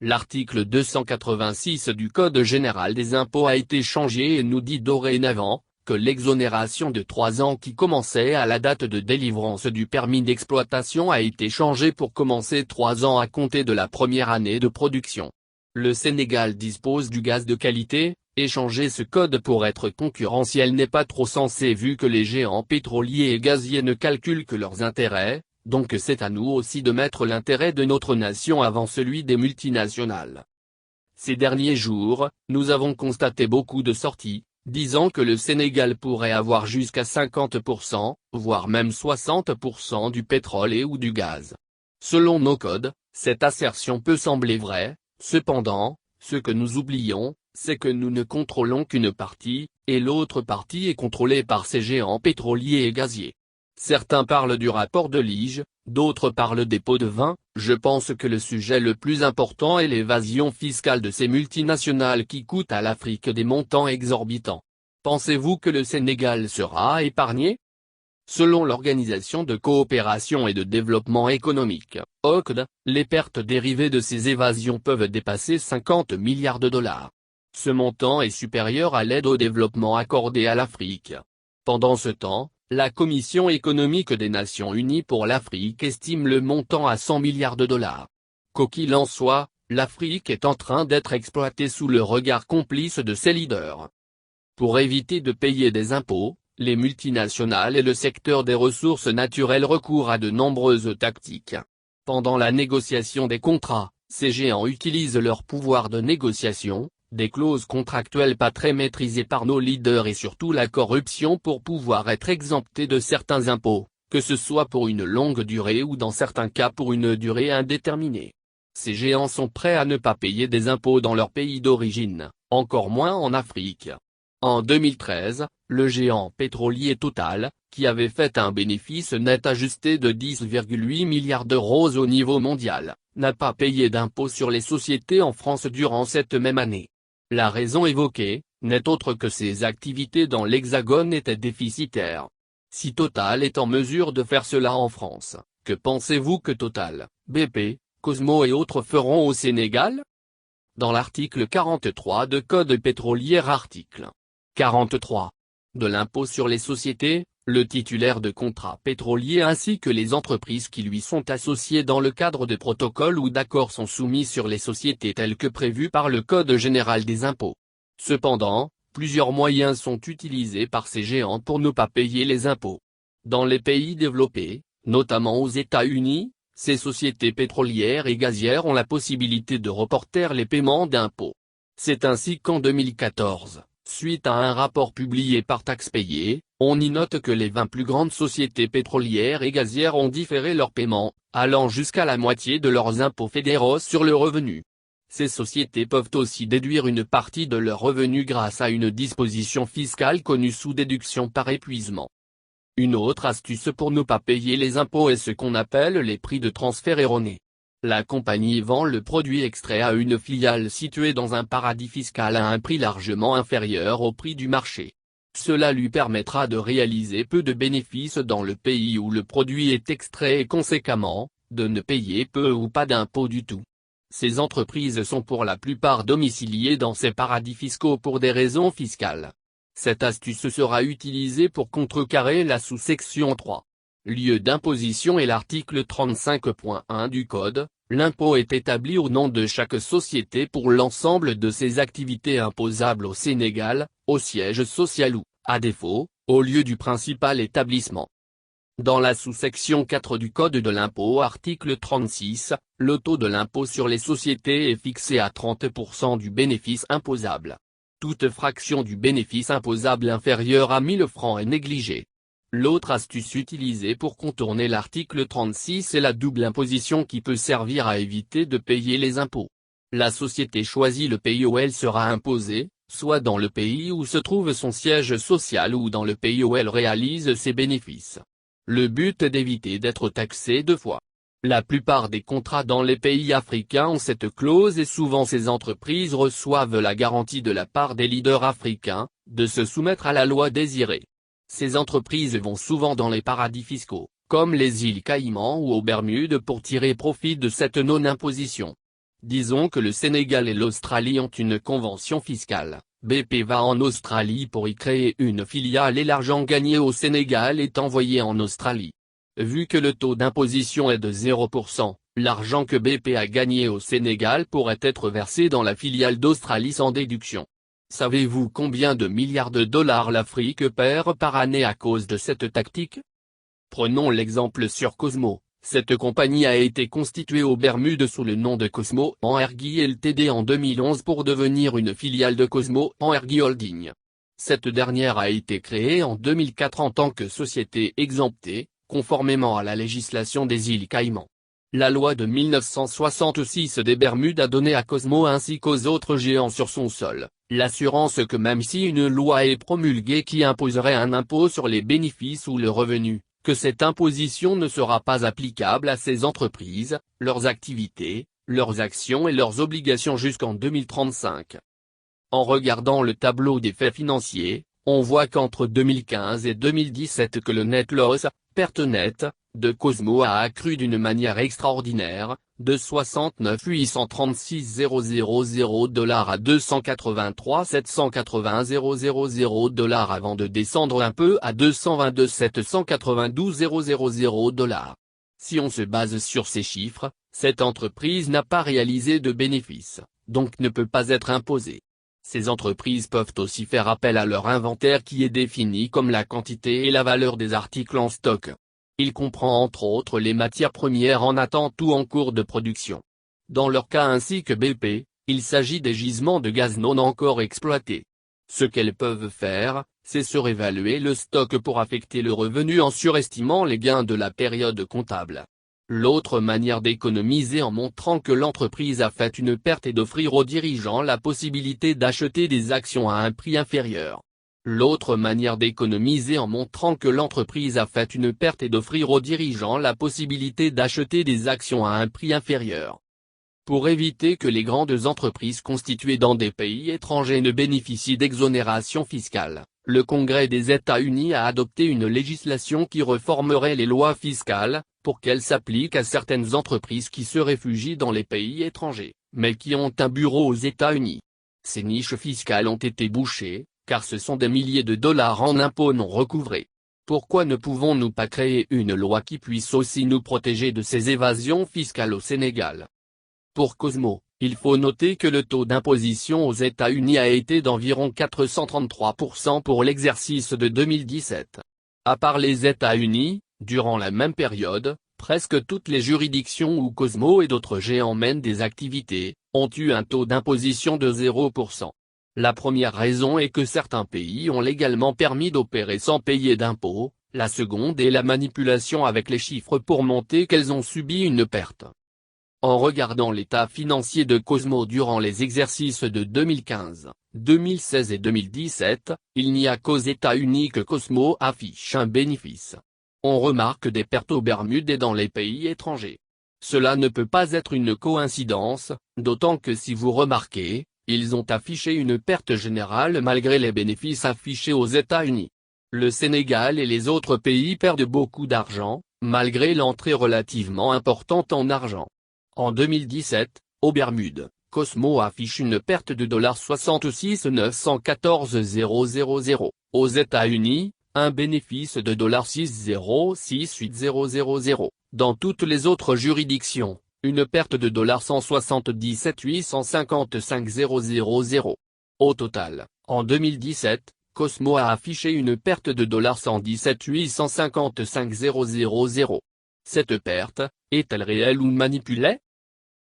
L'article 286 du Code général des impôts a été changé et nous dit dorénavant que l'exonération de 3 ans qui commençait à la date de délivrance du permis d'exploitation a été changée pour commencer 3 ans à compter de la première année de production. Le Sénégal dispose du gaz de qualité, et changer ce code pour être concurrentiel n'est pas trop sensé vu que les géants pétroliers et gaziers ne calculent que leurs intérêts, donc c'est à nous aussi de mettre l'intérêt de notre nation avant celui des multinationales. Ces derniers jours, nous avons constaté beaucoup de sorties, disant que le Sénégal pourrait avoir jusqu'à 50%, voire même 60% du pétrole et ou du gaz. Selon nos codes, cette assertion peut sembler vraie, cependant, ce que nous oublions, c'est que nous ne contrôlons qu'une partie, et l'autre partie est contrôlée par ces géants pétroliers et gaziers. Certains parlent du rapport de Liege, d'autres parlent des pots de vin. Je pense que le sujet le plus important est l'évasion fiscale de ces multinationales qui coûtent à l'Afrique des montants exorbitants. Pensez-vous que le Sénégal sera épargné? Selon l'Organisation de coopération et de développement économique, OCDE, les pertes dérivées de ces évasions peuvent dépasser 50 milliards de dollars. Ce montant est supérieur à l'aide au développement accordée à l'Afrique. Pendant ce temps, la Commission économique des Nations Unies pour l'Afrique estime le montant à 100 milliards de dollars. Quoi qu'il en soit, l'Afrique est en train d'être exploitée sous le regard complice de ses leaders. Pour éviter de payer des impôts, les multinationales et le secteur des ressources naturelles recourent à de nombreuses tactiques. Pendant la négociation des contrats, ces géants utilisent leur pouvoir de négociation, des clauses contractuelles pas très maîtrisées par nos leaders et surtout la corruption pour pouvoir être exemptés de certains impôts, que ce soit pour une longue durée ou dans certains cas pour une durée indéterminée. Ces géants sont prêts à ne pas payer des impôts dans leur pays d'origine, encore moins en Afrique. En 2013, le géant pétrolier Total, qui avait fait un bénéfice net ajusté de 10,8 milliards d'euros au niveau mondial, n'a pas payé d'impôt sur les sociétés en France durant cette même année. La raison évoquée, n'est autre que ses activités dans l'Hexagone étaient déficitaires. Si Total est en mesure de faire cela en France, que pensez-vous que Total, BP, Cosmo et autres feront au Sénégal? Dans l'article 43 de Code pétrolier article 43. De l'impôt sur les sociétés, le titulaire de contrat pétrolier ainsi que les entreprises qui lui sont associées dans le cadre de protocoles ou d'accords sont soumis sur les sociétés tels que prévus par le Code général des impôts. Cependant, plusieurs moyens sont utilisés par ces géants pour ne pas payer les impôts. Dans les pays développés, notamment aux États-Unis, ces sociétés pétrolières et gazières ont la possibilité de reporter les paiements d'impôts. C'est ainsi qu'en 2014. Suite à un rapport publié par Taxpayer, on y note que les 20 plus grandes sociétés pétrolières et gazières ont différé leurs paiements, allant jusqu'à la moitié de leurs impôts fédéraux sur le revenu. Ces sociétés peuvent aussi déduire une partie de leurs revenus grâce à une disposition fiscale connue sous déduction par épuisement. Une autre astuce pour ne pas payer les impôts est ce qu'on appelle les prix de transfert erronés. La compagnie vend le produit extrait à une filiale située dans un paradis fiscal à un prix largement inférieur au prix du marché. Cela lui permettra de réaliser peu de bénéfices dans le pays où le produit est extrait et conséquemment, de ne payer peu ou pas d'impôts du tout. Ces entreprises sont pour la plupart domiciliées dans ces paradis fiscaux pour des raisons fiscales. Cette astuce sera utilisée pour contrecarrer la sous-section 3. Lieu d'imposition et l'article 35.1 du Code, l'impôt est établi au nom de chaque société pour l'ensemble de ses activités imposables au Sénégal, au siège social ou, à défaut, au lieu du principal établissement. Dans la sous-section 4 du Code de l'impôt article 36, le taux de l'impôt sur les sociétés est fixé à 30% du bénéfice imposable. Toute fraction du bénéfice imposable inférieure à 1000 francs est négligée. L'autre astuce utilisée pour contourner l'article 36 est la double imposition qui peut servir à éviter de payer les impôts. La société choisit le pays où elle sera imposée, soit dans le pays où se trouve son siège social ou dans le pays où elle réalise ses bénéfices. Le but est d'éviter d'être taxé deux fois. La plupart des contrats dans les pays africains ont cette clause et souvent ces entreprises reçoivent la garantie de la part des leaders africains, de se soumettre à la loi désirée. Ces entreprises vont souvent dans les paradis fiscaux, comme les îles Caïmans ou aux Bermudes pour tirer profit de cette non-imposition. Disons que le Sénégal et l'Australie ont une convention fiscale. BP va en Australie pour y créer une filiale et l'argent gagné au Sénégal est envoyé en Australie. Vu que le taux d'imposition est de 0%, l'argent que BP a gagné au Sénégal pourrait être versé dans la filiale d'Australie sans déduction. Savez-vous combien de milliards de dollars l'Afrique perd par année à cause de cette tactique? Prenons l'exemple sur Cosmo. Cette compagnie a été constituée aux Bermudes sous le nom de Cosmo Energy Ltd en 2011 pour devenir une filiale de Cosmo Energy Holding. Cette dernière a été créée en 2004 en tant que société exemptée, conformément à la législation des îles Caïmans. La loi de 1966 des Bermudes a donné à Cosmo ainsi qu'aux autres géants sur son sol, l'assurance que même si une loi est promulguée qui imposerait un impôt sur les bénéfices ou le revenu, que cette imposition ne sera pas applicable à ces entreprises, leurs activités, leurs actions et leurs obligations jusqu'en 2035. En regardant le tableau des faits financiers, on voit qu'entre 2015 et 2017 que le net loss, perte nette, de Cosmo a accru d'une manière extraordinaire, de 69 836 000 dollars à 283 780 000 dollars avant de descendre un peu à 222 792 000 dollars. Si on se base sur ces chiffres, cette entreprise n'a pas réalisé de bénéfices, donc ne peut pas être imposée. Ces entreprises peuvent aussi faire appel à leur inventaire qui est défini comme la quantité et la valeur des articles en stock. Il comprend entre autres les matières premières en attente ou en cours de production. Dans leur cas ainsi que BP, il s'agit des gisements de gaz non encore exploités. Ce qu'elles peuvent faire, c'est surévaluer le stock pour affecter le revenu en surestimant les gains de la période comptable. L'autre manière d'économiser en montrant que l'entreprise a fait une perte est d'offrir aux dirigeants la possibilité d'acheter des actions à un prix inférieur. L'autre manière d'économiser en montrant que l'entreprise a fait une perte est d'offrir aux dirigeants la possibilité d'acheter des actions à un prix inférieur. Pour éviter que les grandes entreprises constituées dans des pays étrangers ne bénéficient d'exonération fiscale, le Congrès des États-Unis a adopté une législation qui réformerait les lois fiscales, pour qu'elles s'appliquent à certaines entreprises qui se réfugient dans les pays étrangers, mais qui ont un bureau aux États-Unis. Ces niches fiscales ont été bouchées, car ce sont des milliers de dollars en impôts non recouvrés. Pourquoi ne pouvons-nous pas créer une loi qui puisse aussi nous protéger de ces évasions fiscales au Sénégal? Pour Cosmo, il faut noter que le taux d'imposition aux États-Unis a été d'environ 433% pour l'exercice de 2017. À part les États-Unis, durant la même période, presque toutes les juridictions où Cosmo et d'autres géants mènent des activités, ont eu un taux d'imposition de 0%. La première raison est que certains pays ont légalement permis d'opérer sans payer d'impôts, la seconde est la manipulation avec les chiffres pour montrer qu'elles ont subi une perte. En regardant l'état financier de Cosmo durant les exercices de 2015, 2016 et 2017, il n'y a qu'aux États-Unis que Cosmo affiche un bénéfice. On remarque des pertes aux Bermudes et dans les pays étrangers. Cela ne peut pas être une coïncidence, d'autant que si vous remarquez, ils ont affiché une perte générale malgré les bénéfices affichés aux États-Unis. Le Sénégal et les autres pays perdent beaucoup d'argent, malgré l'entrée relativement importante en argent. En 2017, aux Bermudes, Cosmo affiche une perte de 66 914 000. Aux États-Unis, un bénéfice de 606 000. Dans toutes les autres juridictions, une perte de 177 855 000. Au total, en 2017, Cosmo a affiché une perte de 117 855 000. Cette perte, est-elle réelle ou manipulée?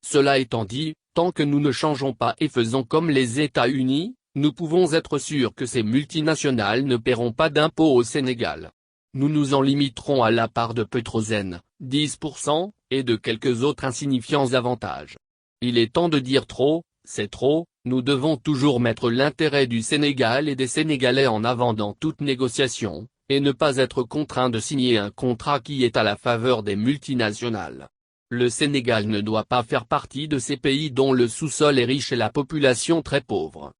Cela étant dit, tant que nous ne changeons pas et faisons comme les États-Unis, nous pouvons être sûrs que ces multinationales ne paieront pas d'impôts au Sénégal. Nous nous en limiterons à la part de Petrosen, 10%, et de quelques autres insignifiants avantages. Il est temps de dire trop, c'est trop, nous devons toujours mettre l'intérêt du Sénégal et des Sénégalais en avant dans toute négociation, et ne pas être contraint de signer un contrat qui est à la faveur des multinationales. Le Sénégal ne doit pas faire partie de ces pays dont le sous-sol est riche et la population très pauvre.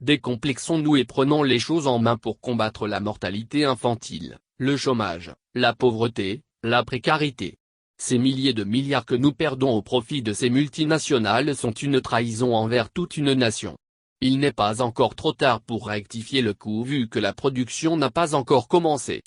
Décomplexons-nous et prenons les choses en main pour combattre la mortalité infantile, le chômage, la pauvreté, la précarité. Ces milliers de milliards que nous perdons au profit de ces multinationales sont une trahison envers toute une nation. Il n'est pas encore trop tard pour rectifier le coup vu que la production n'a pas encore commencé.